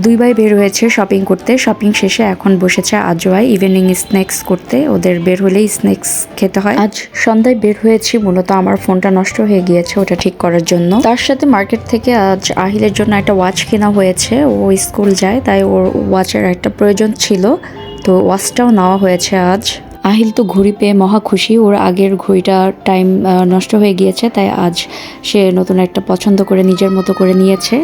দুই ভাই বের হয়েছে শপিং করতে। শপিং শেষে এখন বসেছে আজওয়াই ইভিনিং স্ন্যাক্স করতে। ওদের বের হলেই স্ন্যাক্স খেতে হয়। আজ সন্ধ্যায় বের হয়েছি মূলত আমার ফোনটা নষ্ট হয়ে গিয়েছে, ওটা ঠিক করার জন্য। তার সাথে মার্কেট থেকে আজ আহিলের জন্য একটা ওয়াচ কেনা হয়েছে। ও স্কুল যায়, তাই ওর ওয়াচের একটা প্রয়োজন ছিল, তো ওয়াচটাও নেওয়া হয়েছে আজ। আহিল তো ঘড়ি পেয়ে মহা খুশি। ওর আগের ঘড়িটা টাইম নষ্ট হয়ে গিয়েছে, তাই আজ সে নতুন একটা পছন্দ করে নিজের মতো করে নিয়েছে।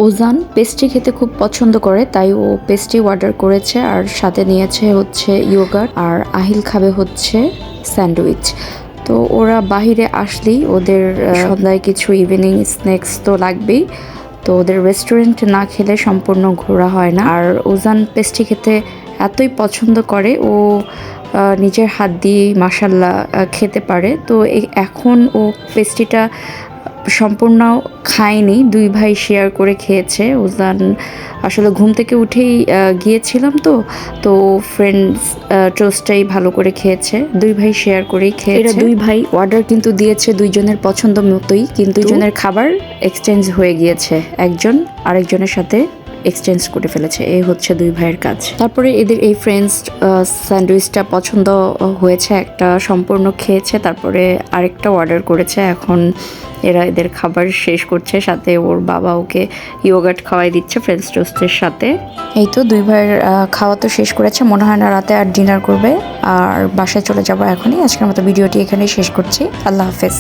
ওজান পেস্ট্রি খেতে খুব পছন্দ করে, তাই ও পেস্ট্রি অর্ডার করেছে আর সাথে নিয়েছে হচ্ছে ইয়োগার্ট, আর আহিল খাবে হচ্ছে স্যান্ডউইচ। তো ওরা বাহিরে আসলেই ওদের সন্ধ্যায় কিছু ইভিনিং স্ন্যাক্স তো লাগবেই, তো ওদের রেস্টুরেন্ট না খেলে সম্পূর্ণ ঘোরা হয় না। আর ওজান পেস্ট্রি খেতে এতই পছন্দ করে, ও নিজের হাত দিয়ে মাশাল্লাহ খেতে পারে। তো এখন ও পেস্ট্রিটা সম্পূর্ণ খায়নি, দুই ভাই শেয়ার করে খেয়েছে। উজান আসলে ঘুম থেকে উঠেই গিয়েছিলাম, তো ফ্রেন্ডস টোস্টটাই ভালো করে খেয়েছে, দুই ভাই শেয়ার করেই খেয়েছে। এরা দুই ভাই অর্ডার কিন্তু দিয়েছে দুইজনের পছন্দ মতোই, কিন্তু দুইজনের খাবার এক্সচেঞ্জ হয়ে গিয়েছে, একজন আরেকজনের সাথে এক্সচেঞ্জ করে ফেলেছে। এই হচ্ছে দুই ভাইয়ের কাজ। তারপরে এদের এই ফ্রেন্ডস স্যান্ডউইচটা পছন্দ হয়েছে, একটা সম্পূর্ণ খেয়েছে, তারপরে আরেকটা অর্ডার করেছে। এখন এরা এদের খাবার শেষ করছে, সাথে ওর বাবা ওকে ইয়োগার্ট খাওয়াই দিচ্ছে ফ্রেঞ্চ টোস্টের সাথে। এই তো দুই ভাইয়ের খাওয়া তো শেষ করেছে, মনে হয় না রাতে আর ডিনার করবে। আর বাসায় চলে যাবো এখনই। আজকের মতো ভিডিওটি এখানেই শেষ করছি। আল্লাহ হাফেজ।